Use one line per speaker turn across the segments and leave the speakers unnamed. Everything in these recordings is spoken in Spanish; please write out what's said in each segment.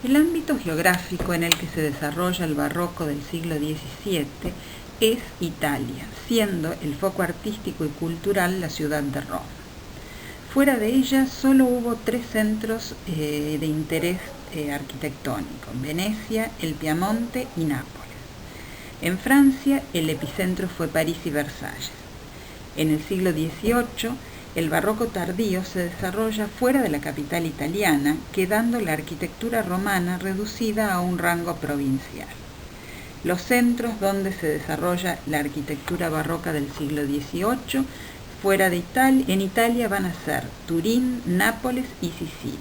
El ámbito geográfico en el que se desarrolla el barroco del siglo XVII es Italia, siendo el foco artístico y cultural la ciudad de Roma. Fuera de ella solo hubo tres centros de interés arquitectónico: Venecia, el Piamonte y Nápoles. En Francia el epicentro fue París y Versalles. En el siglo XVIII el barroco tardío se desarrolla fuera de la capital italiana, quedando la arquitectura romana reducida a un rango provincial. Los centros donde se desarrolla la arquitectura barroca del siglo XVIII fuera de en Italia van a ser Turín, Nápoles y Sicilia.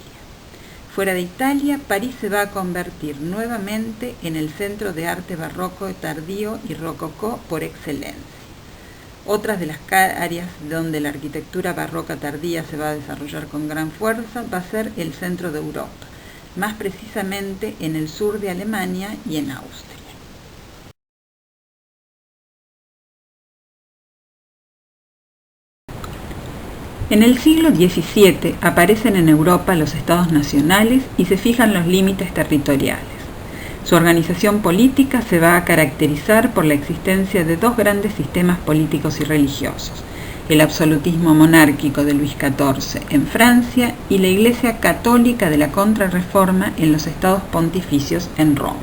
Fuera de Italia, París se va a convertir nuevamente en el centro de arte barroco tardío y rococó por excelencia. Otras de las áreas donde la arquitectura barroca tardía se va a desarrollar con gran fuerza va a ser el centro de Europa, más precisamente en el sur de Alemania y en Austria. En el siglo XVII aparecen en Europa los estados nacionales y se fijan los límites territoriales. Su organización política se va a caracterizar por la existencia de dos grandes sistemas políticos y religiosos: el absolutismo monárquico de Luis XIV en Francia y la Iglesia católica de la Contrarreforma en los estados pontificios en Roma.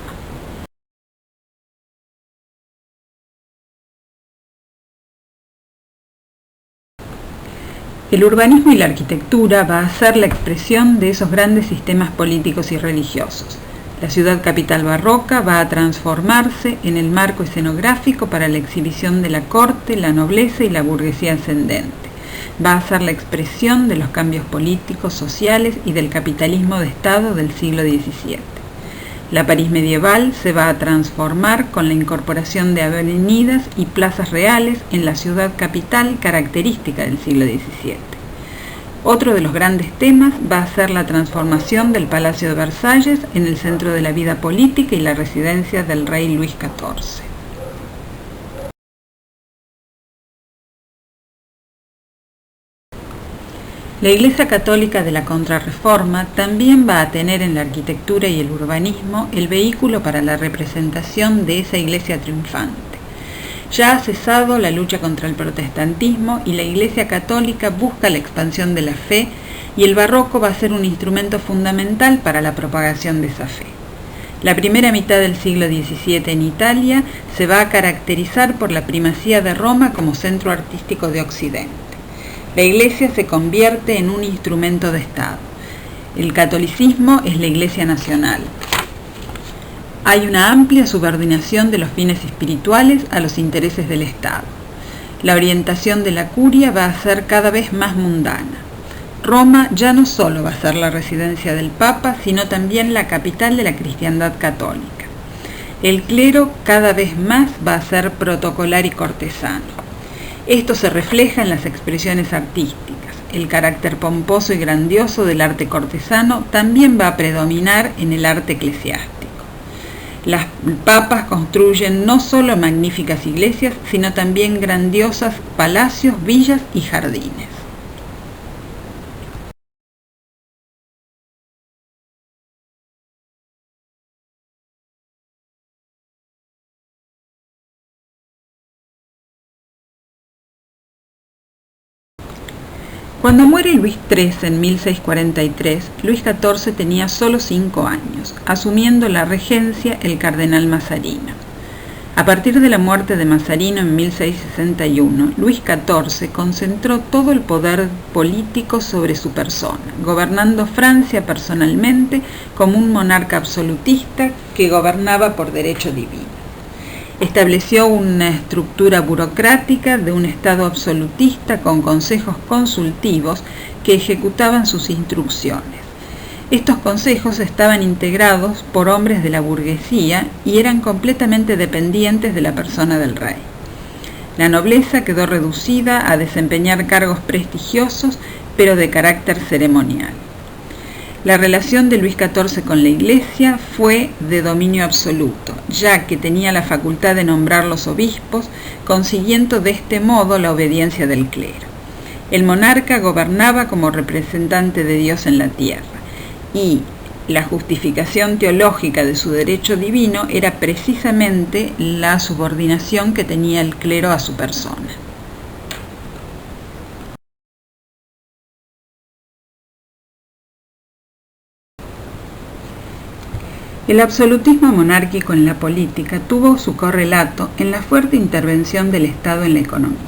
El urbanismo y la arquitectura va a ser la expresión de esos grandes sistemas políticos y religiosos. La ciudad capital barroca va a transformarse en el marco escenográfico para la exhibición de la corte, la nobleza y la burguesía ascendente. Va a ser la expresión de los cambios políticos, sociales y del capitalismo de Estado del siglo XVII. La París medieval se va a transformar con la incorporación de avenidas y plazas reales en la ciudad capital característica del siglo XVII. Otro de los grandes temas va a ser la transformación del Palacio de Versalles en el centro de la vida política y la residencia del rey Luis XIV. La Iglesia Católica de la Contrarreforma también va a tener en la arquitectura y el urbanismo el vehículo para la representación de esa iglesia triunfante. Ya ha cesado la lucha contra el protestantismo y la Iglesia Católica busca la expansión de la fe, y el barroco va a ser un instrumento fundamental para la propagación de esa fe. La primera mitad del siglo XVII en Italia se va a caracterizar por la primacía de Roma como centro artístico de Occidente. La Iglesia se convierte en un instrumento de Estado. El catolicismo es la Iglesia nacional. Hay una amplia subordinación de los fines espirituales a los intereses del Estado. La orientación de la curia va a ser cada vez más mundana. Roma ya no solo va a ser la residencia del Papa, sino también la capital de la cristiandad católica. El clero cada vez más va a ser protocolar y cortesano. Esto se refleja en las expresiones artísticas. El carácter pomposo y grandioso del arte cortesano también va a predominar en el arte eclesiástico. Las papas construyen no solo magníficas iglesias, sino también grandiosas palacios, villas y jardines. Cuando muere Luis III en 1643, Luis XIV tenía solo 5 años, asumiendo la regencia el cardenal Mazarino. A partir de la muerte de Mazarino en 1661, Luis XIV concentró todo el poder político sobre su persona, gobernando Francia personalmente como un monarca absolutista que gobernaba por derecho divino. Estableció una estructura burocrática de un Estado absolutista con consejos consultivos que ejecutaban sus instrucciones. Estos consejos estaban integrados por hombres de la burguesía y eran completamente dependientes de la persona del rey. La nobleza quedó reducida a desempeñar cargos prestigiosos, pero de carácter ceremonial. La relación de Luis XIV con la Iglesia fue de dominio absoluto, ya que tenía la facultad de nombrar los obispos, consiguiendo de este modo la obediencia del clero. El monarca gobernaba como representante de Dios en la tierra, y La justificación teológica de su derecho divino era precisamente la subordinación que tenía el clero a su persona. El absolutismo monárquico en la política tuvo su correlato en la fuerte intervención del Estado en la economía.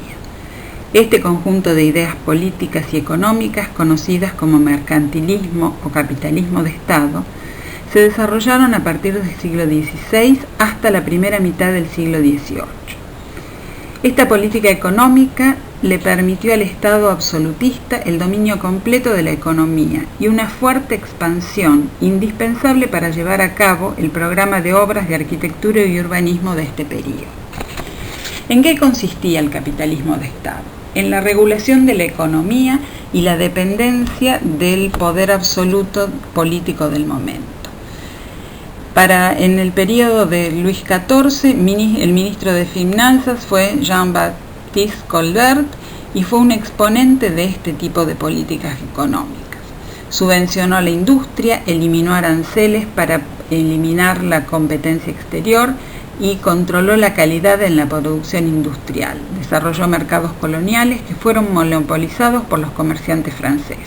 Este conjunto de ideas políticas y económicas, conocidas como mercantilismo o capitalismo de Estado, se desarrollaron a partir del siglo XVI hasta la primera mitad del siglo XVIII. Esta política económica le permitió al Estado absolutista el dominio completo de la economía y una fuerte expansión indispensable para llevar a cabo el programa de obras de arquitectura y urbanismo de este período. ¿En qué consistía el capitalismo de Estado? En la regulación de la economía y la dependencia del poder absoluto político del momento. En el periodo de Luis XIV, el ministro de Finanzas fue Jean-Baptiste Colbert y fue un exponente de este tipo de políticas económicas. Subvencionó la industria, eliminó aranceles para eliminar la competencia exterior y controló la calidad en la producción industrial. Desarrolló mercados coloniales que fueron monopolizados por los comerciantes franceses.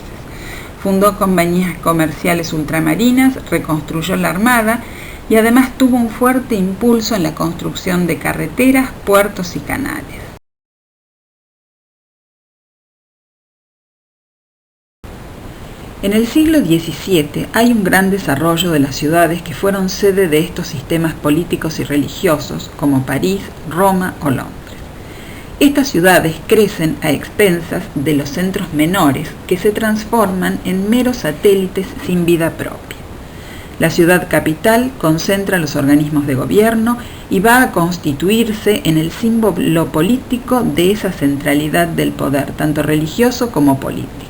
Fundó compañías comerciales ultramarinas, reconstruyó la armada y además tuvo un fuerte impulso en la construcción de carreteras, puertos y canales. En el siglo XVII hay un gran desarrollo de las ciudades que fueron sede de estos sistemas políticos y religiosos, como París, Roma o Londres. Estas ciudades crecen a expensas de los centros menores, que se transforman en meros satélites sin vida propia. La ciudad capital concentra los organismos de gobierno y va a constituirse en el símbolo político de esa centralidad del poder, tanto religioso como político.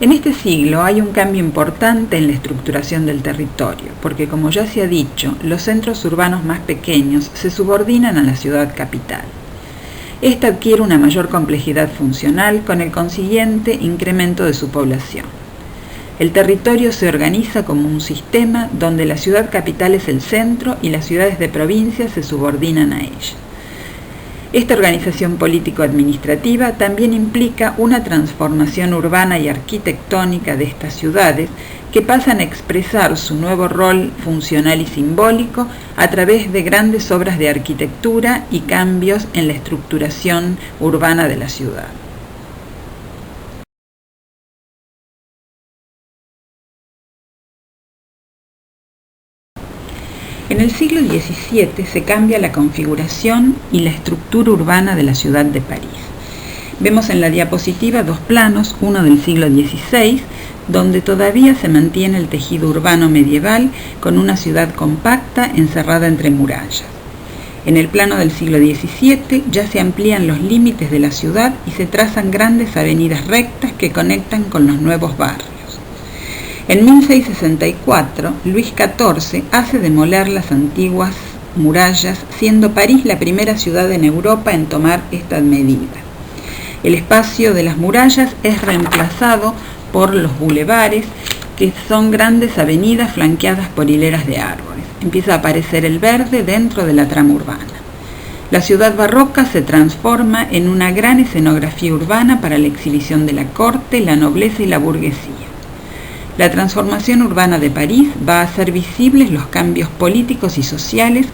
En este siglo hay un cambio importante en la estructuración del territorio, porque como ya se ha dicho, los centros urbanos más pequeños se subordinan a la ciudad capital. Esta adquiere una mayor complejidad funcional con el consiguiente incremento de su población. El territorio se organiza como un sistema donde la ciudad capital es el centro y las ciudades de provincia se subordinan a ella. Esta organización político-administrativa también implica una transformación urbana y arquitectónica de estas ciudades que pasan a expresar su nuevo rol funcional y simbólico a través de grandes obras de arquitectura y cambios en la estructuración urbana de la ciudad. En el siglo XVII se cambia la configuración y la estructura urbana de la ciudad de París. Vemos en la diapositiva dos planos, uno del siglo XVI, donde todavía se mantiene el tejido urbano medieval con una ciudad compacta encerrada entre murallas. En el plano del siglo XVII ya se amplían los límites de la ciudad y se trazan grandes avenidas rectas que conectan con los nuevos barrios. En 1664, Luis XIV hace demoler las antiguas murallas, siendo París la primera ciudad en Europa en tomar esta medida. El espacio de las murallas es reemplazado por los bulevares, que son grandes avenidas flanqueadas por hileras de árboles. Empieza a aparecer el verde dentro de la trama urbana. La ciudad barroca se transforma en una gran escenografía urbana para la exhibición de la corte, la nobleza y la burguesía. La transformación urbana de París va a hacer visibles los cambios políticos y sociales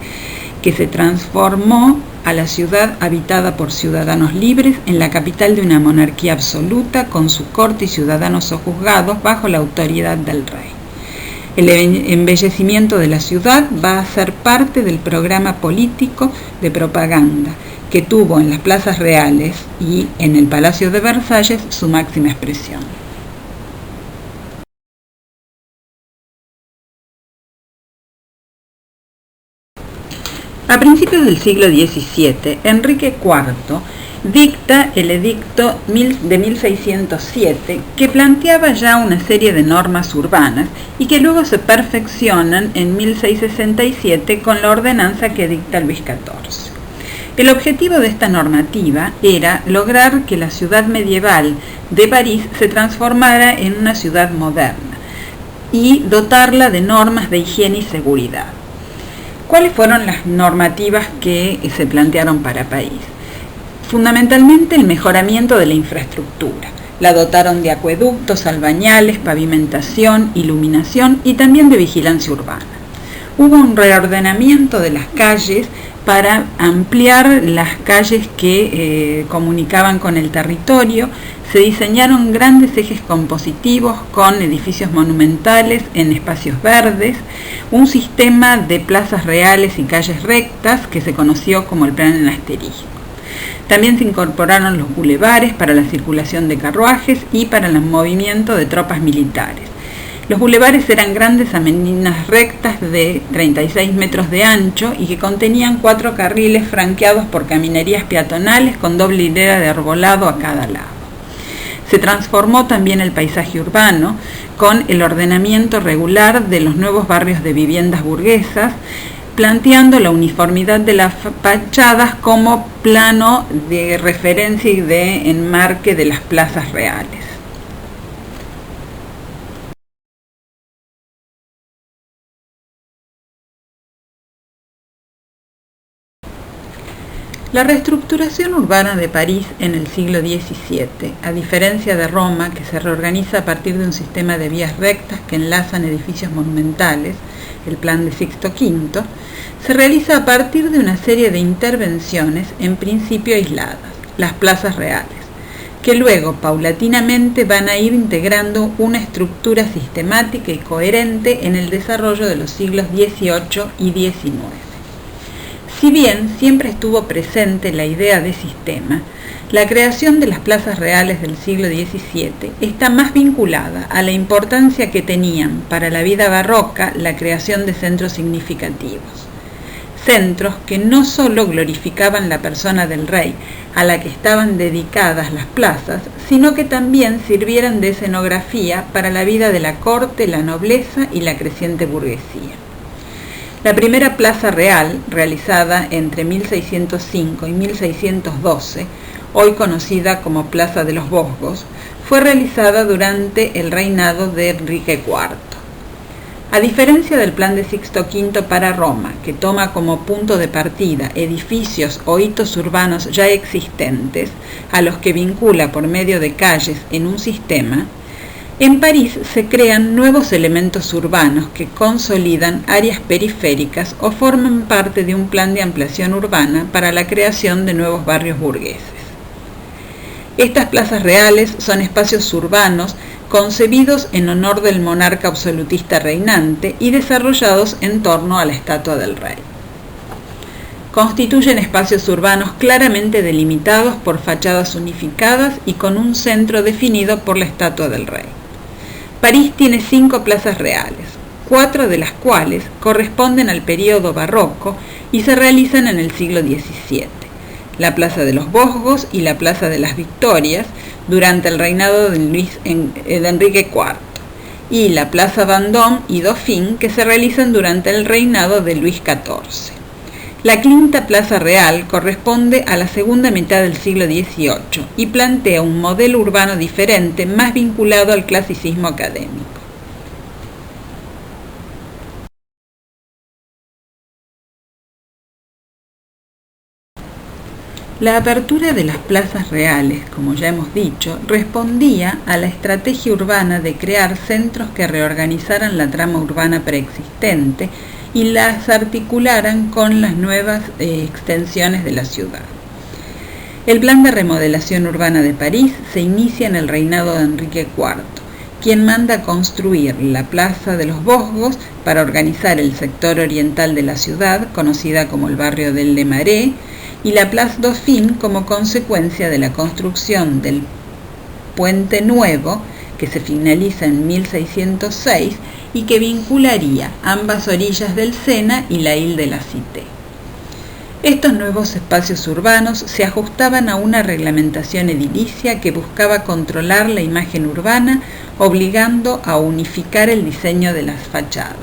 que se transformó a la ciudad habitada por ciudadanos libres en la capital de una monarquía absoluta con su corte y ciudadanos sojuzgados bajo la autoridad del rey. El embellecimiento de la ciudad va a ser parte del programa político de propaganda que tuvo en las plazas reales y en el Palacio de Versalles su máxima expresión. A principios del siglo XVII, Enrique IV dicta el edicto de 1607, que planteaba ya una serie de normas urbanas y que luego se perfeccionan en 1667 con la ordenanza que dicta Luis XIV. El objetivo de esta normativa era lograr que la ciudad medieval de París se transformara en una ciudad moderna y dotarla de normas de higiene y seguridad. ¿Cuáles fueron las normativas que se plantearon para París? Fundamentalmente el mejoramiento de la infraestructura. La dotaron de acueductos, albañales, pavimentación, iluminación y también de vigilancia urbana. Hubo un reordenamiento de las calles para ampliar las calles que comunicaban con el territorio. Se diseñaron grandes ejes compositivos con edificios monumentales en espacios verdes, un sistema de plazas reales y calles rectas que se conoció como el Plan en asterisco. También se incorporaron los bulevares para la circulación de carruajes y para el movimiento de tropas militares. Los bulevares eran grandes avenidas rectas de 36 metros de ancho y que contenían 4 carriles franqueados por caminerías peatonales con doble hilera de arbolado a cada lado. Se transformó también el paisaje urbano con el ordenamiento regular de los nuevos barrios de viviendas burguesas, planteando la uniformidad de las fachadas como plano de referencia y de enmarque de las plazas reales. La reestructuración urbana de París en el siglo XVII, a diferencia de Roma, que se reorganiza a partir de un sistema de vías rectas que enlazan edificios monumentales, el plan de Sixto V, se realiza a partir de una serie de intervenciones en principio aisladas, las plazas reales, que luego paulatinamente van a ir integrando una estructura sistemática y coherente en el desarrollo de los siglos XVIII y XIX. Si bien siempre estuvo presente la idea de sistema, la creación de las plazas reales del siglo XVII está más vinculada a la importancia que tenían para la vida barroca la creación de centros significativos. Centros que no solo glorificaban la persona del rey, a la que estaban dedicadas las plazas, sino que también sirvieran de escenografía para la vida de la corte, la nobleza y la creciente burguesía. La primera plaza real, realizada entre 1605 y 1612, hoy conocida como Plaza de los Vosgos, fue realizada durante el reinado de Enrique IV. A diferencia del plan de Sixto V para Roma, que toma como punto de partida edificios o hitos urbanos ya existentes, a los que vincula por medio de calles en un sistema, en París se crean nuevos elementos urbanos que consolidan áreas periféricas o forman parte de un plan de ampliación urbana para la creación de nuevos barrios burgueses. Estas plazas reales son espacios urbanos concebidos en honor del monarca absolutista reinante y desarrollados en torno a la estatua del rey. Constituyen espacios urbanos claramente delimitados por fachadas unificadas y con un centro definido por la estatua del rey. París tiene 5 plazas reales, 4 de las cuales corresponden al período barroco y se realizan en el siglo XVII. La Plaza de los Vosgos y la Plaza de las Victorias durante el reinado de Enrique IV, y la Plaza Vendôme y Dauphine que se realizan durante el reinado de Luis XIV. La quinta Plaza Real corresponde a la segunda mitad del siglo XVIII y plantea un modelo urbano diferente, más vinculado al clasicismo académico. La apertura de las plazas reales, como ya hemos dicho, respondía a la estrategia urbana de crear centros que reorganizaran la trama urbana preexistente y las articularan con las nuevas extensiones de la ciudad. El plan de remodelación urbana de París se inicia en el reinado de Enrique IV, quien manda construir la Plaza de los Vosgos para organizar el sector oriental de la ciudad, conocida como el barrio del Marais, y la Place Dauphine como consecuencia de la construcción del Puente Nuevo, que se finaliza en 1606 y que vincularía ambas orillas del Sena y la Ile de la Cité. Estos nuevos espacios urbanos se ajustaban a una reglamentación edilicia que buscaba controlar la imagen urbana, obligando a unificar el diseño de las fachadas.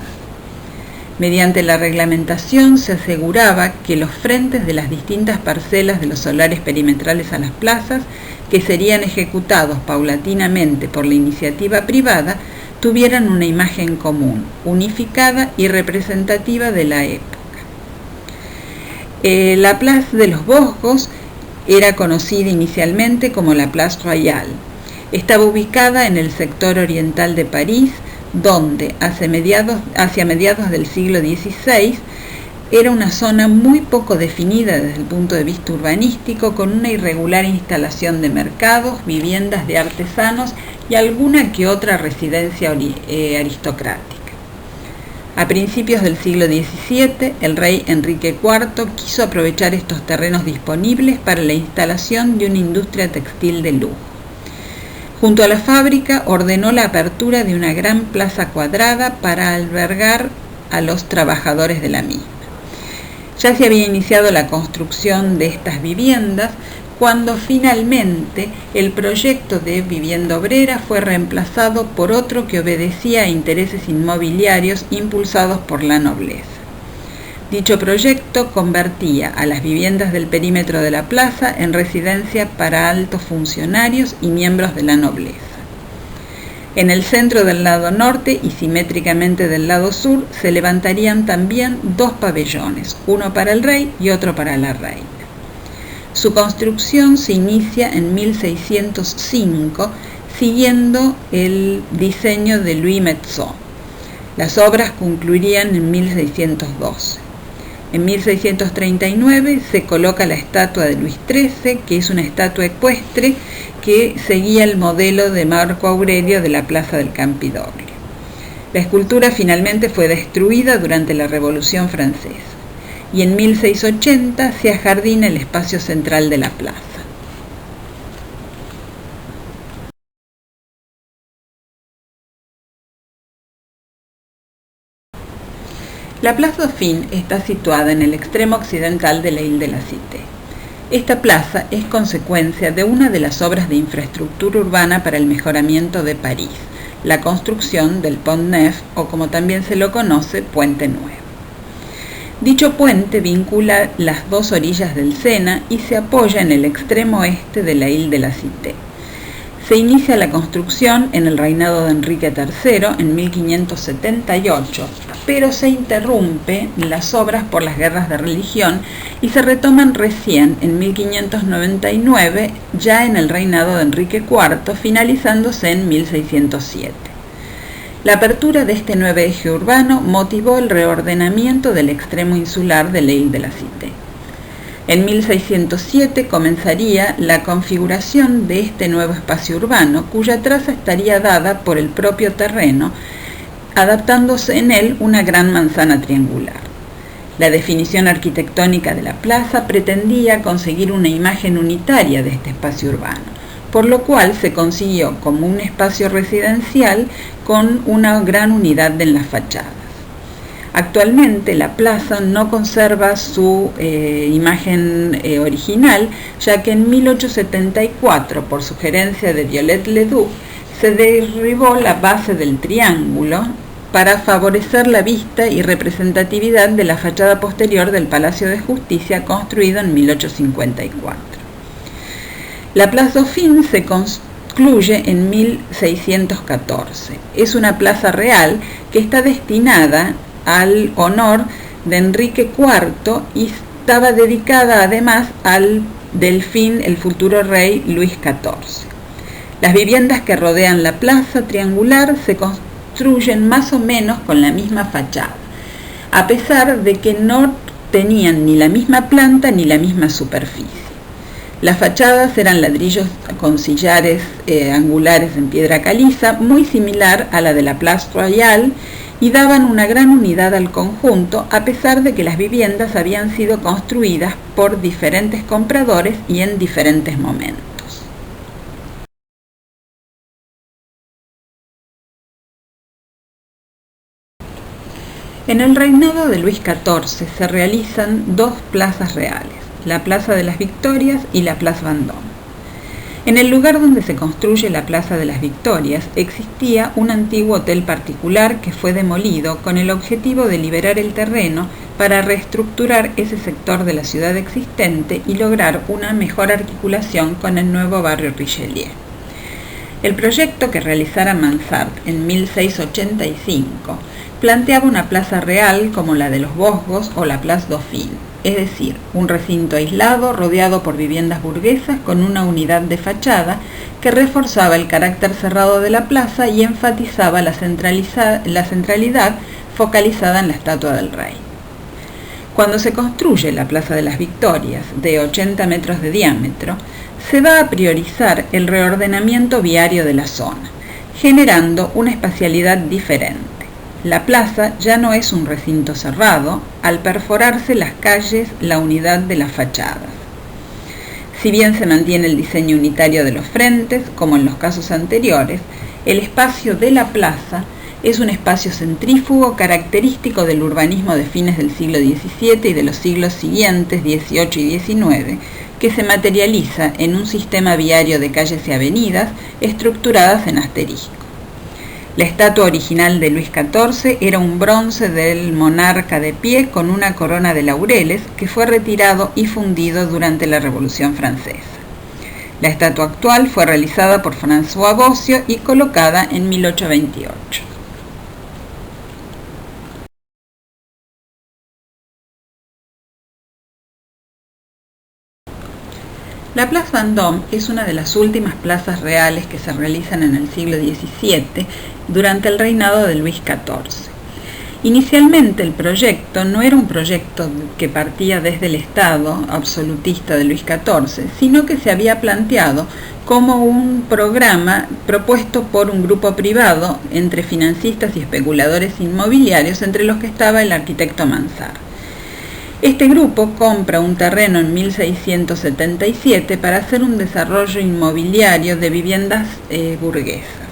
Mediante la reglamentación se aseguraba que los frentes de las distintas parcelas de los solares perimetrales a las plazas, que serían ejecutados paulatinamente por la iniciativa privada, tuvieran una imagen común, unificada y representativa de la época. La Place de los Vosgos era conocida inicialmente como la Place Royale. Estaba ubicada en el sector oriental de París, donde hacia mediados del siglo XVI era una zona muy poco definida desde el punto de vista urbanístico, con una irregular instalación de mercados, viviendas de artesanos y alguna que otra residencia aristocrática. A principios del siglo XVII, el rey Enrique IV quiso aprovechar estos terrenos disponibles para la instalación de una industria textil de lujo. Junto a la fábrica ordenó la apertura de una gran plaza cuadrada para albergar a los trabajadores de la misma. Ya se había iniciado la construcción de estas viviendas cuando finalmente el proyecto de vivienda obrera fue reemplazado por otro que obedecía a intereses inmobiliarios impulsados por la nobleza. Dicho proyecto convertía a las viviendas del perímetro de la plaza en residencia para altos funcionarios y miembros de la nobleza. En el centro del lado norte y simétricamente del lado sur se levantarían también dos pabellones, uno para el rey y otro para la reina. Su construcción se inicia en 1605, siguiendo el diseño de Louis Metzaux. Las obras concluirían en 1612. En 1639 se coloca la estatua de Luis XIII, que es una estatua ecuestre que seguía el modelo de Marco Aurelio de la Plaza del Campidoglio. La escultura finalmente fue destruida durante la Revolución Francesa y en 1680 se ajardina el espacio central de la plaza. La Place Dauphine está situada en el extremo occidental de la Ile de la Cité. Esta plaza es consecuencia de una de las obras de infraestructura urbana para el mejoramiento de París, la construcción del Pont Neuf, o como también se lo conoce, Puente Nuevo. Dicho puente vincula las dos orillas del Sena y se apoya en el extremo este de la Ile de la Cité. Se inicia la construcción en el reinado de Enrique III en 1578, pero se interrumpe las obras por las guerras de religión y se retoman recién en 1599, ya en el reinado de Enrique IV, finalizándose en 1607. La apertura de este nuevo eje urbano motivó el reordenamiento del extremo insular de la Ile de la Cité. En 1607 comenzaría la configuración de este nuevo espacio urbano, cuya traza estaría dada por el propio terreno, adaptándose en él una gran manzana triangular. La definición arquitectónica de la plaza pretendía conseguir una imagen unitaria de este espacio urbano, por lo cual se consiguió como un espacio residencial con una gran unidad en las fachadas. Actualmente la plaza no conserva su imagen original, ya que en 1874, por sugerencia de Viollet Ledoux, se derribó la base del triángulo para favorecer la vista y representatividad de la fachada posterior del Palacio de Justicia, construido en 1854. La Place Dauphine se concluye en 1614. Es una plaza real que está destinada al honor de Enrique IV y estaba dedicada además al delfín, el futuro rey Luis XIV. Las viviendas que rodean la plaza triangular se construyen más o menos con la misma fachada, a pesar de que no tenían ni la misma planta ni la misma superficie. Las fachadas eran ladrillos con sillares angulares en piedra caliza, muy similar a la de la Place Royale, y daban una gran unidad al conjunto, a pesar de que las viviendas habían sido construidas por diferentes compradores y en diferentes momentos. En el reinado de Luis XIV se realizan dos plazas reales, la Plaza de las Victorias y la Place Vendôme. En el lugar donde se construye la Plaza de las Victorias existía un antiguo hotel particular que fue demolido con el objetivo de liberar el terreno para reestructurar ese sector de la ciudad existente y lograr una mejor articulación con el nuevo barrio Richelieu. El proyecto que realizara Mansart en 1685 planteaba una plaza real como la de los Vosgos o la Place Dauphine, es decir, un recinto aislado rodeado por viviendas burguesas con una unidad de fachada que reforzaba el carácter cerrado de la plaza y enfatizaba la centralidad focalizada en la estatua del rey. Cuando se construye la Plaza de las Victorias, de 80 metros de diámetro, se va a priorizar el reordenamiento viario de la zona, generando una espacialidad diferente. La plaza ya no es un recinto cerrado, al perforarse las calles la unidad de las fachadas. Si bien se mantiene el diseño unitario de los frentes, como en los casos anteriores, el espacio de la plaza es un espacio centrífugo característico del urbanismo de fines del siglo XVII y de los siglos siguientes, XVIII y XIX, que se materializa en un sistema viario de calles y avenidas estructuradas en asterisco. La estatua original de Luis XIV era un bronce del monarca de pie con una corona de laureles que fue retirado y fundido durante la Revolución Francesa. La estatua actual fue realizada por François Bossio y colocada en 1828. La Place Vendôme es una de las últimas plazas reales que se realizan en el siglo XVII durante el reinado de Luis XIV. Inicialmente el proyecto no era un proyecto que partía desde el Estado absolutista de Luis XIV, sino que se había planteado como un programa propuesto por un grupo privado entre financistas y especuladores inmobiliarios, entre los que estaba el arquitecto Mansart. Este grupo compra un terreno en 1677 para hacer un desarrollo inmobiliario de viviendas burguesas.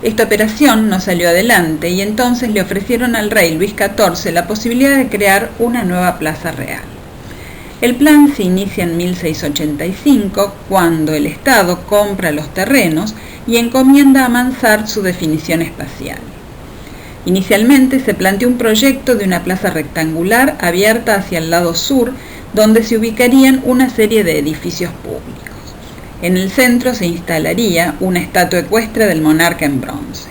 Esta operación no salió adelante y entonces le ofrecieron al rey Luis XIV la posibilidad de crear una nueva plaza real. El plan se inicia en 1685, cuando el Estado compra los terrenos y encomienda a Mansart su definición espacial. Inicialmente se planteó un proyecto de una plaza rectangular abierta hacia el lado sur, donde se ubicarían una serie de edificios públicos. En el centro se instalaría una estatua ecuestre del monarca en bronce.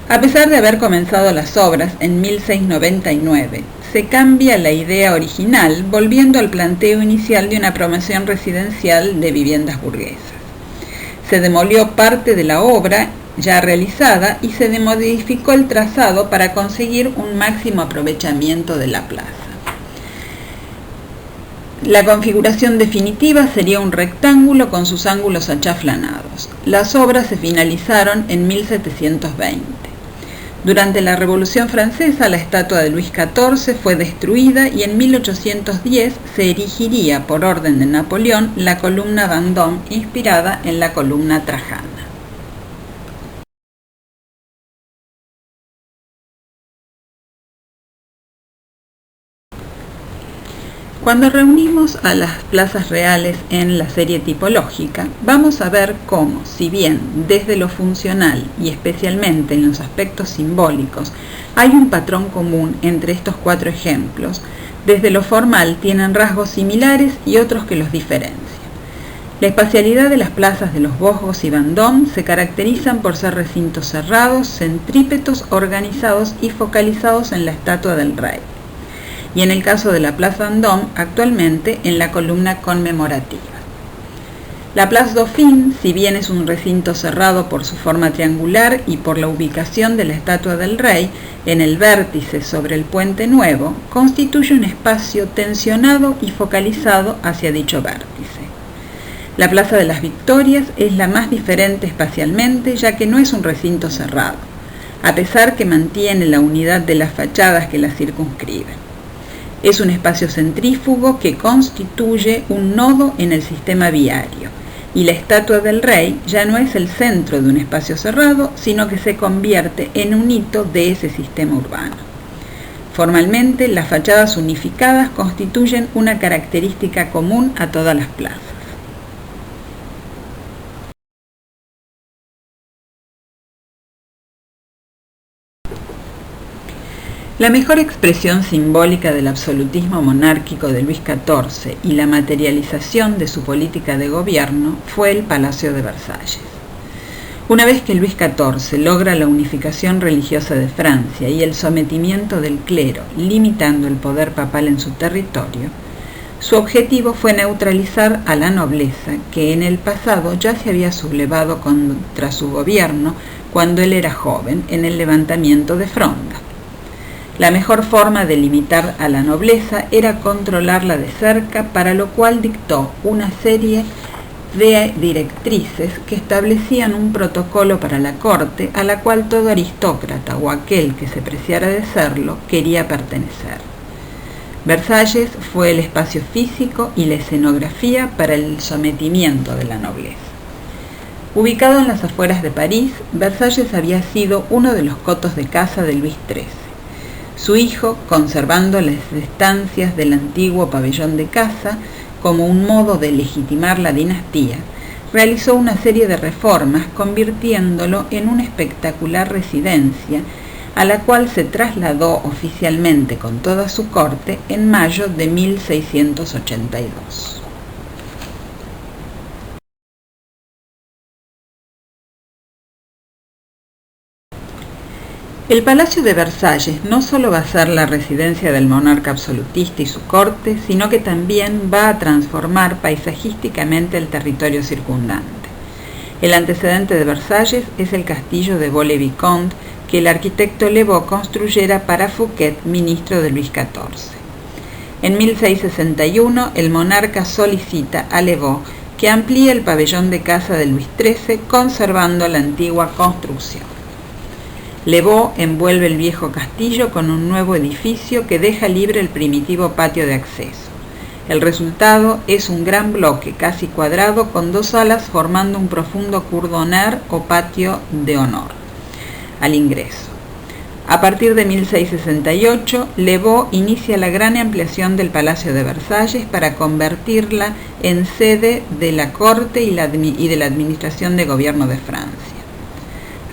A pesar de haber comenzado las obras en 1699, se cambia la idea original, volviendo al planteo inicial de una promoción residencial de viviendas burguesas. Se demolió parte de la obra ya realizada y se modificó el trazado para conseguir un máximo aprovechamiento de la plaza. La configuración definitiva sería un rectángulo con sus ángulos achaflanados. Las obras se finalizaron en 1720. Durante la Revolución Francesa, la estatua de Luis XIV fue destruida y en 1810 se erigiría, por orden de Napoleón, la columna Vendôme, inspirada en la columna Trajana. Cuando reunimos a las plazas reales en la serie tipológica, vamos a ver cómo, si bien desde lo funcional y especialmente en los aspectos simbólicos hay un patrón común entre estos cuatro ejemplos, desde lo formal tienen rasgos similares y otros que los diferencian. La espacialidad de las plazas de los Vosgos y Vendôme se caracterizan por ser recintos cerrados, centrípetos, organizados y focalizados en la estatua del rey. Y en el caso de la Place Vendôme, actualmente en la columna conmemorativa. La Place Dauphine, si bien es un recinto cerrado por su forma triangular y por la ubicación de la estatua del rey en el vértice sobre el puente nuevo, constituye un espacio tensionado y focalizado hacia dicho vértice. La Plaza de las Victorias es la más diferente espacialmente, ya que no es un recinto cerrado, a pesar que mantiene la unidad de las fachadas que la circunscriben. Es un espacio centrífugo que constituye un nodo en el sistema viario, y la estatua del rey ya no es el centro de un espacio cerrado, sino que se convierte en un hito de ese sistema urbano. Formalmente, las fachadas unificadas constituyen una característica común a todas las plazas. La mejor expresión simbólica del absolutismo monárquico de Luis XIV y la materialización de su política de gobierno fue el Palacio de Versalles. Una vez que Luis XIV logra la unificación religiosa de Francia y el sometimiento del clero, limitando el poder papal en su territorio, su objetivo fue neutralizar a la nobleza que en el pasado ya se había sublevado contra su gobierno cuando él era joven en el levantamiento de Fronda. La mejor forma de limitar a la nobleza era controlarla de cerca, para lo cual dictó una serie de directrices que establecían un protocolo para la corte a la cual todo aristócrata o aquel que se preciara de serlo quería pertenecer. Versalles fue el espacio físico y la escenografía para el sometimiento de la nobleza. Ubicado en las afueras de París, Versalles había sido uno de los cotos de caza de Luis XIII. Su hijo, conservando las estancias del antiguo pabellón de caza como un modo de legitimar la dinastía, realizó una serie de reformas convirtiéndolo en una espectacular residencia a la cual se trasladó oficialmente con toda su corte en mayo de 1682. El Palacio de Versalles no solo va a ser la residencia del monarca absolutista y su corte, sino que también va a transformar paisajísticamente el territorio circundante. El antecedente de Versalles es el castillo de Vaux-le-Vicomte, que el arquitecto Le Beau construyera para Fouquet, ministro de Luis XIV. En 1661, el monarca solicita a Le Beau que amplíe el pabellón de caza de Luis XIII, conservando la antigua construcción. Le Beau envuelve el viejo castillo con un nuevo edificio que deja libre el primitivo patio de acceso. El resultado es un gran bloque casi cuadrado con dos alas formando un profundo cordonner o patio de honor al ingreso. A partir de 1668, Le Beau inicia la gran ampliación del Palacio de Versalles para convertirla en sede de la corte y de la administración de gobierno de Francia.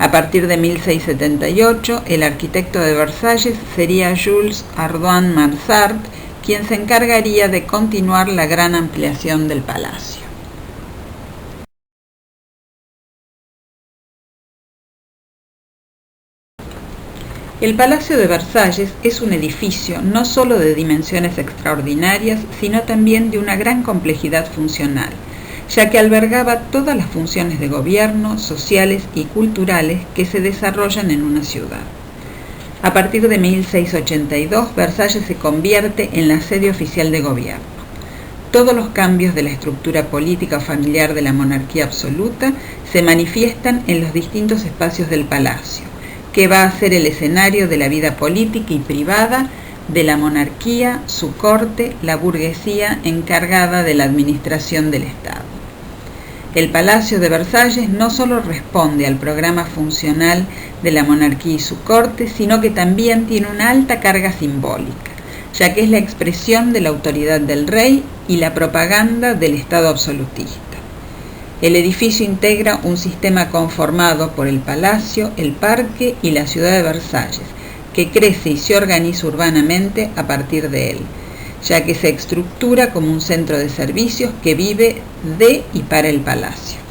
A partir de 1678, el arquitecto de Versalles sería Jules Ardoin Mansart, quien se encargaría de continuar la gran ampliación del palacio. El Palacio de Versalles es un edificio no solo de dimensiones extraordinarias, sino también de una gran complejidad funcional, ya que albergaba todas las funciones de gobierno, sociales y culturales que se desarrollan en una ciudad. A partir de 1682, Versalles se convierte en la sede oficial de gobierno. Todos los cambios de la estructura política o familiar de la monarquía absoluta se manifiestan en los distintos espacios del palacio, que va a ser el escenario de la vida política y privada de la monarquía, su corte, la burguesía encargada de la administración del Estado. El Palacio de Versalles no solo responde al programa funcional de la monarquía y su corte, sino que también tiene una alta carga simbólica, ya que es la expresión de la autoridad del rey y la propaganda del Estado absolutista. El edificio integra un sistema conformado por el palacio, el parque y la ciudad de Versalles, que crece y se organiza urbanamente a partir de él, ya que se estructura como un centro de servicios que vive de y para el palacio.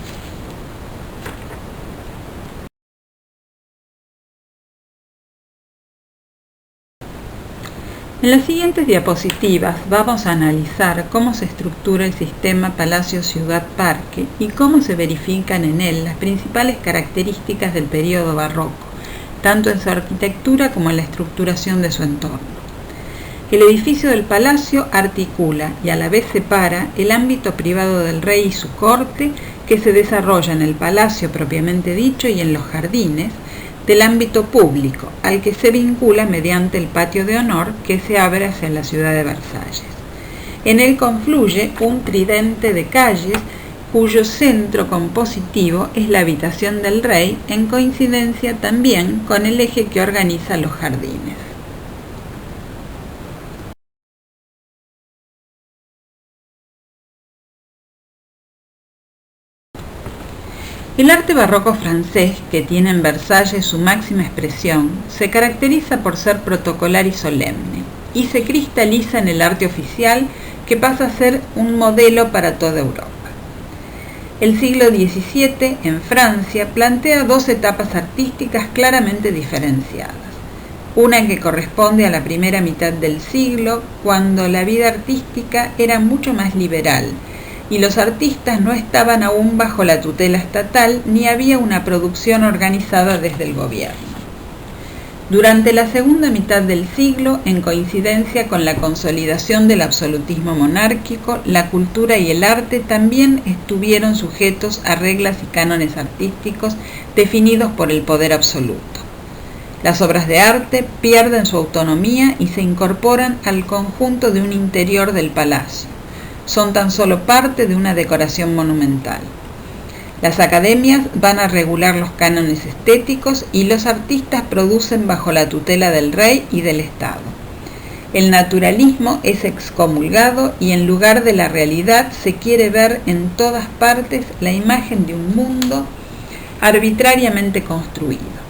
En las siguientes diapositivas vamos a analizar cómo se estructura el sistema Palacio-Ciudad-Parque y cómo se verifican en él las principales características del período barroco, tanto en su arquitectura como en la estructuración de su entorno. El edificio del palacio articula y a la vez separa el ámbito privado del rey y su corte, que se desarrolla en el palacio propiamente dicho y en los jardines, del ámbito público, al que se vincula mediante el patio de honor que se abre hacia la ciudad de Versalles. En él confluye un tridente de calles cuyo centro compositivo es la habitación del rey, en coincidencia también con el eje que organiza los jardines. El arte barroco francés, que tiene en Versalles su máxima expresión, se caracteriza por ser protocolar y solemne, y se cristaliza en el arte oficial, que pasa a ser un modelo para toda Europa. El siglo XVII, en Francia, plantea dos etapas artísticas claramente diferenciadas. Una que corresponde a la primera mitad del siglo, cuando la vida artística era mucho más liberal, y los artistas no estaban aún bajo la tutela estatal ni había una producción organizada desde el gobierno. Durante la segunda mitad del siglo, en coincidencia con la consolidación del absolutismo monárquico, la cultura y el arte también estuvieron sujetos a reglas y cánones artísticos definidos por el poder absoluto. Las obras de arte pierden su autonomía y se incorporan al conjunto de un interior del palacio. Son tan solo parte de una decoración monumental. Las academias van a regular los cánones estéticos y los artistas producen bajo la tutela del rey y del Estado. El naturalismo es excomulgado y en lugar de la realidad se quiere ver en todas partes la imagen de un mundo arbitrariamente construido.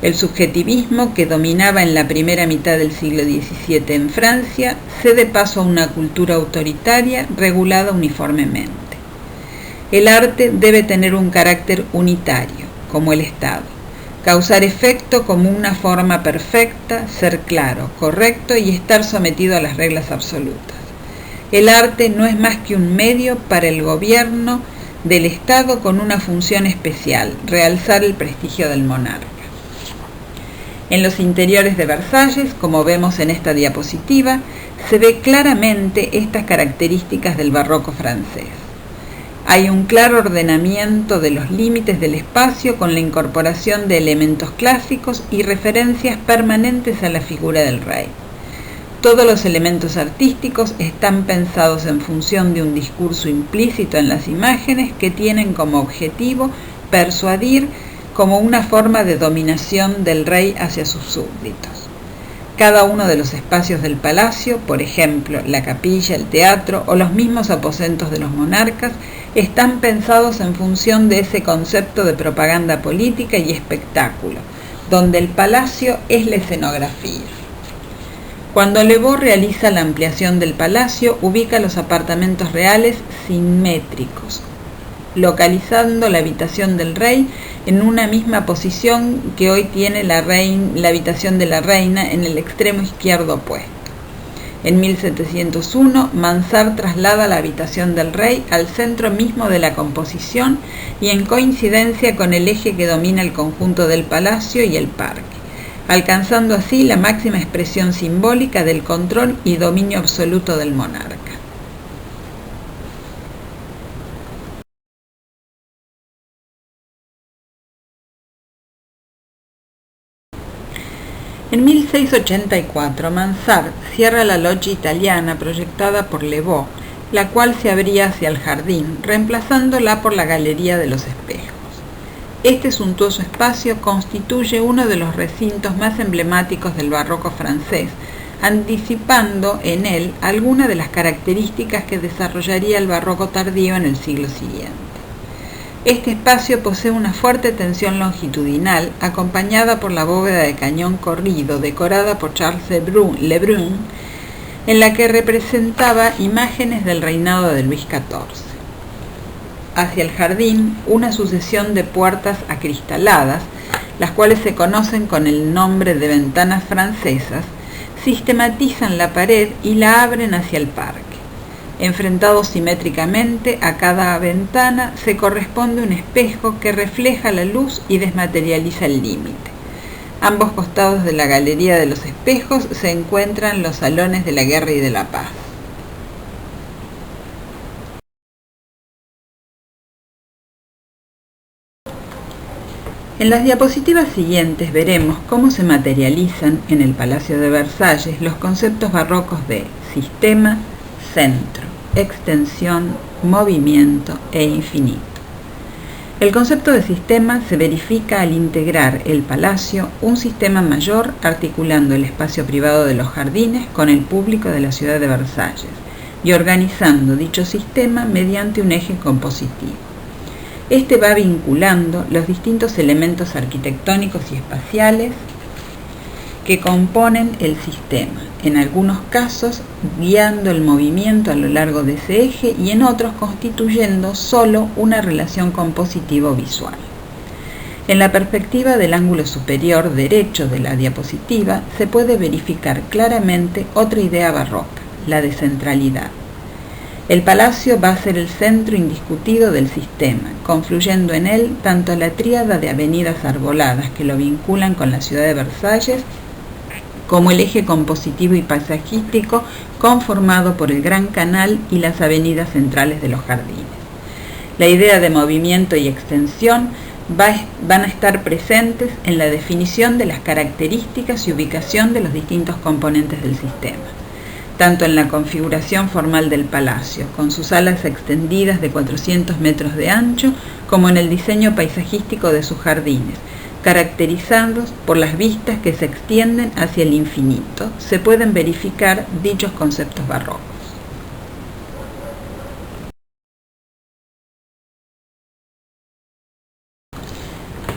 El subjetivismo, que dominaba en la primera mitad del siglo XVII en Francia, cede paso a una cultura autoritaria regulada uniformemente. El arte debe tener un carácter unitario, como el Estado, causar efecto como una forma perfecta, ser claro, correcto y estar sometido a las reglas absolutas. El arte no es más que un medio para el gobierno del Estado con una función especial, realzar el prestigio del monarca. En los interiores de Versalles, como vemos en esta diapositiva, se ve claramente estas características del barroco francés. Hay un claro ordenamiento de los límites del espacio con la incorporación de elementos clásicos y referencias permanentes a la figura del rey. Todos los elementos artísticos están pensados en función de un discurso implícito en las imágenes que tienen como objetivo persuadir como una forma de dominación del rey hacia sus súbditos. Cada uno de los espacios del palacio, por ejemplo, la capilla, el teatro o los mismos aposentos de los monarcas, están pensados en función de ese concepto de propaganda política y espectáculo, donde el palacio es la escenografía. Cuando Le Beau realiza la ampliación del palacio, ubica los apartamentos reales simétricos, localizando la habitación del rey en una misma posición que hoy tiene la habitación de la reina en el extremo izquierdo opuesto. En 1701, Mansart traslada la habitación del rey al centro mismo de la composición y en coincidencia con el eje que domina el conjunto del palacio y el parque, alcanzando así la máxima expresión simbólica del control y dominio absoluto del monarca. En 1684, Mansart cierra la loggia italiana proyectada por Le Beau, la cual se abría hacia el jardín, reemplazándola por la Galería de los Espejos. Este suntuoso espacio constituye uno de los recintos más emblemáticos del barroco francés, anticipando en él algunas de las características que desarrollaría el barroco tardío en el siglo siguiente. Este espacio posee una fuerte tensión longitudinal, acompañada por la bóveda de cañón corrido, decorada por Charles Lebrun, en la que representaba imágenes del reinado de Luis XIV. Hacia el jardín, una sucesión de puertas acristaladas, las cuales se conocen con el nombre de ventanas francesas, sistematizan la pared y la abren hacia el parque. Enfrentados simétricamente a cada ventana se corresponde un espejo que refleja la luz y desmaterializa el límite. Ambos costados de la Galería de los Espejos se encuentran los salones de la Guerra y de la Paz. En las diapositivas siguientes veremos cómo se materializan en el Palacio de Versalles los conceptos barrocos de sistema, centro, extensión, movimiento e infinito. El concepto de sistema se verifica al integrar el palacio un sistema mayor articulando el espacio privado de los jardines con el público de la ciudad de Versalles y organizando dicho sistema mediante un eje compositivo. Este va vinculando los distintos elementos arquitectónicos y espaciales que componen el sistema, en algunos casos guiando el movimiento a lo largo de ese eje y en otros constituyendo solo una relación compositivo-visual. En la perspectiva del ángulo superior derecho de la diapositiva se puede verificar claramente otra idea barroca, la de centralidad. El palacio va a ser el centro indiscutido del sistema, confluyendo en él tanto la tríada de avenidas arboladas que lo vinculan con la ciudad de Versalles, como el eje compositivo y paisajístico conformado por el Gran Canal y las avenidas centrales de los jardines. La idea de movimiento y extensión van a estar presentes en la definición de las características y ubicación de los distintos componentes del sistema, tanto en la configuración formal del palacio, con sus alas extendidas de 400 metros de ancho, como en el diseño paisajístico de sus jardines, caracterizados por las vistas que se extienden hacia el infinito. Se pueden verificar dichos conceptos barrocos.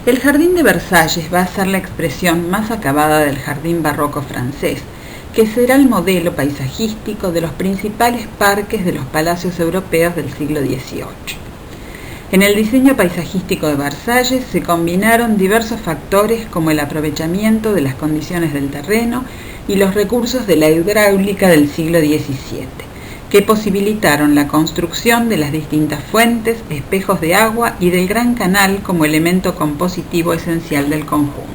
El jardín de Versalles va a ser la expresión más acabada del jardín barroco francés, que será el modelo paisajístico de los principales parques de los palacios europeos del siglo XVIII. En el diseño paisajístico de Versalles se combinaron diversos factores como el aprovechamiento de las condiciones del terreno y los recursos de la hidráulica del siglo XVII, que posibilitaron la construcción de las distintas fuentes, espejos de agua y del Gran Canal como elemento compositivo esencial del conjunto.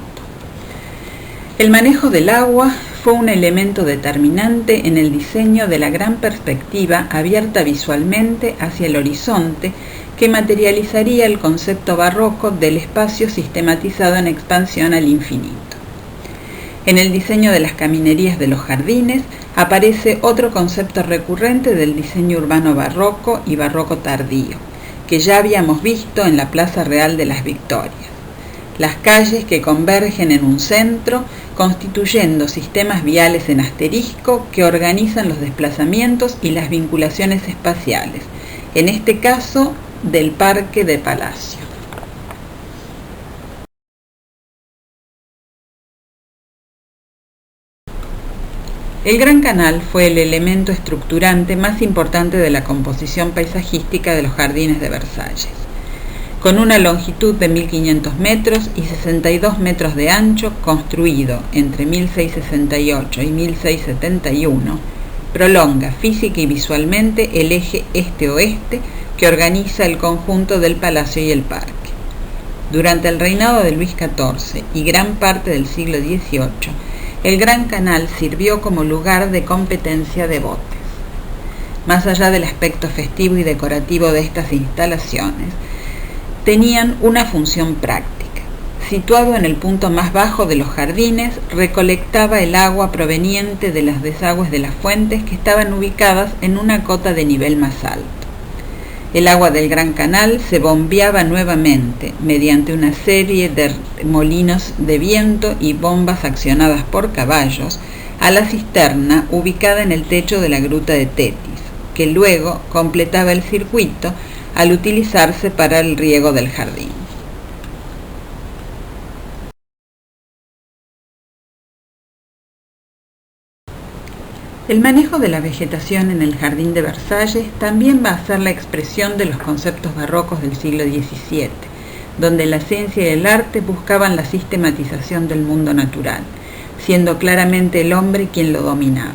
El manejo del agua fue un elemento determinante en el diseño de la gran perspectiva abierta visualmente hacia el horizonte, que materializaría el concepto barroco del espacio sistematizado en expansión al infinito. En el diseño de las caminerías de los jardines aparece otro concepto recurrente del diseño urbano barroco y barroco tardío, que ya habíamos visto en la Plaza Real de las Victorias. Las calles que convergen en un centro, constituyendo sistemas viales en asterisco que organizan los desplazamientos y las vinculaciones espaciales, en este caso del Parque de Palacio. El Gran Canal fue el elemento estructurante más importante de la composición paisajística de los jardines de Versalles. Con una longitud de 1.500 metros y 62 metros de ancho, construido entre 1668 y 1671, prolonga física y visualmente el eje este-oeste que organiza el conjunto del palacio y el parque. Durante el reinado de Luis XIV y gran parte del siglo XVIII, el Gran Canal sirvió como lugar de competencia de botes. Más allá del aspecto festivo y decorativo de estas instalaciones, tenían una función práctica. Situado en el punto más bajo de los jardines, recolectaba el agua proveniente de los desagües de las fuentes que estaban ubicadas en una cota de nivel más alto. El agua del Gran Canal se bombeaba nuevamente mediante una serie de molinos de viento y bombas accionadas por caballos a la cisterna ubicada en el techo de la gruta de Tetis, que luego completaba el circuito al utilizarse para el riego del jardín. El manejo de la vegetación en el jardín de Versalles también va a ser la expresión de los conceptos barrocos del siglo XVII, donde la ciencia y el arte buscaban la sistematización del mundo natural, siendo claramente el hombre quien lo dominaba.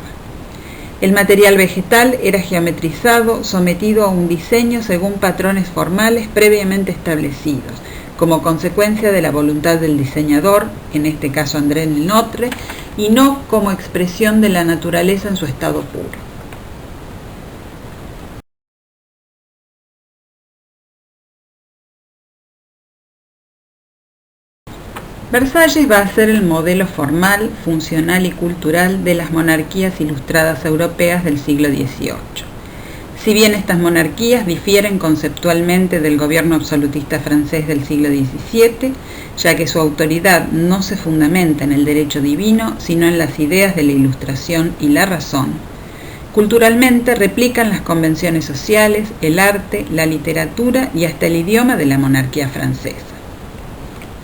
El material vegetal era geometrizado, sometido a un diseño según patrones formales previamente establecidos, como consecuencia de la voluntad del diseñador, en este caso André Lenotre, y no como expresión de la naturaleza en su estado puro. Versalles va a ser el modelo formal, funcional y cultural de las monarquías ilustradas europeas del siglo XVIII. Si bien estas monarquías difieren conceptualmente del gobierno absolutista francés del siglo XVII, ya que su autoridad no se fundamenta en el derecho divino, sino en las ideas de la Ilustración y la razón, Culturalmente replican las convenciones sociales, el arte, la literatura y hasta el idioma de la monarquía francesa.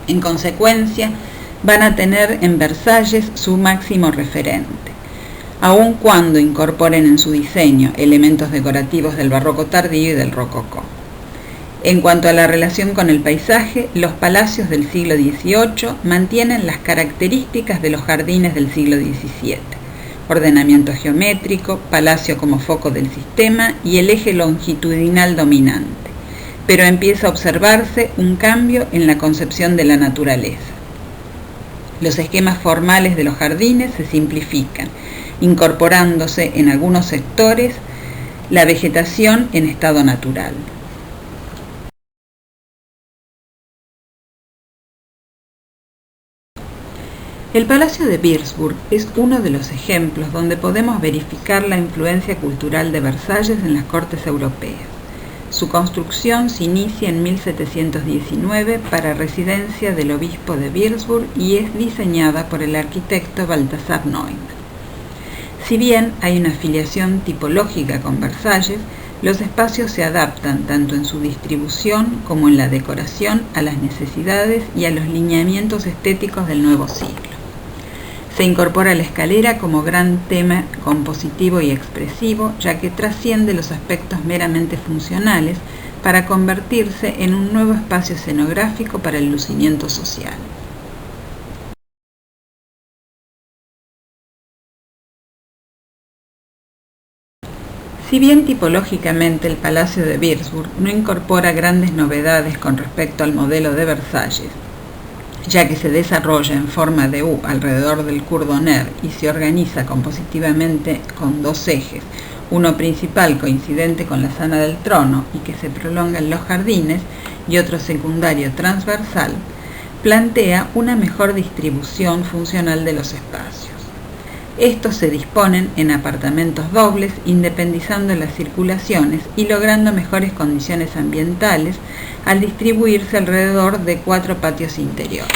En consecuencia, van a tener en Versalles su máximo referente, aun cuando incorporen en su diseño elementos decorativos del barroco tardío y del rococó. En cuanto a la relación con el paisaje, los palacios del siglo XVIII mantienen las características de los jardines del siglo XVII: ordenamiento geométrico, palacio como foco del sistema y el eje longitudinal dominante, pero empieza a observarse un cambio en la concepción de la naturaleza. Los esquemas formales de los jardines se simplifican, incorporándose en algunos sectores la vegetación en estado natural. El Palacio de Würzburg es uno de los ejemplos donde podemos verificar la influencia cultural de Versalles en las cortes europeas. Su construcción se inicia en 1719 para residencia del obispo de Würzburg y es diseñada por el arquitecto Balthasar Neumann. Si bien hay una filiación tipológica con Versalles, los espacios se adaptan tanto en su distribución como en la decoración a las necesidades y a los lineamientos estéticos del nuevo siglo. Se incorpora la escalera como gran tema compositivo y expresivo, ya que trasciende los aspectos meramente funcionales para convertirse en un nuevo espacio escenográfico para el lucimiento social. Si bien tipológicamente el Palacio de Würzburg no incorpora grandes novedades con respecto al modelo de Versalles, ya que se desarrolla en forma de U alrededor del Cour-d'Honneur y se organiza compositivamente con dos ejes, uno principal coincidente con la sala del trono y que se prolonga en los jardines, y otro secundario transversal, plantea una mejor distribución funcional de los espacios. Estos se disponen en apartamentos dobles, independizando las circulaciones y logrando mejores condiciones ambientales al distribuirse alrededor de 4 patios interiores.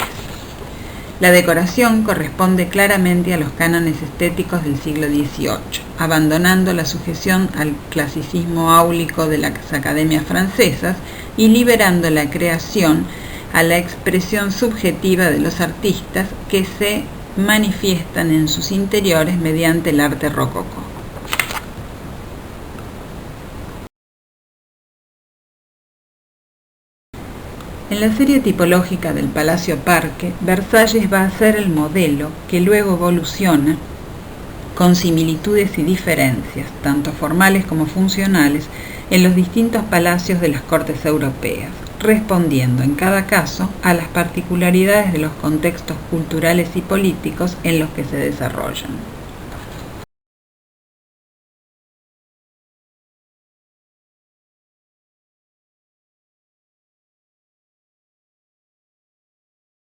La decoración corresponde claramente a los cánones estéticos del siglo XVIII, abandonando la sujeción al clasicismo áulico de las academias francesas y liberando la creación a la expresión subjetiva de los artistas que se manifiestan en sus interiores mediante el arte rococó. En la serie tipológica del Palacio Parque, Versalles va a ser el modelo que luego evoluciona con similitudes y diferencias, tanto formales como funcionales, en los distintos palacios de las cortes europeas, respondiendo en cada caso a las particularidades de los contextos culturales y políticos en los que se desarrollan.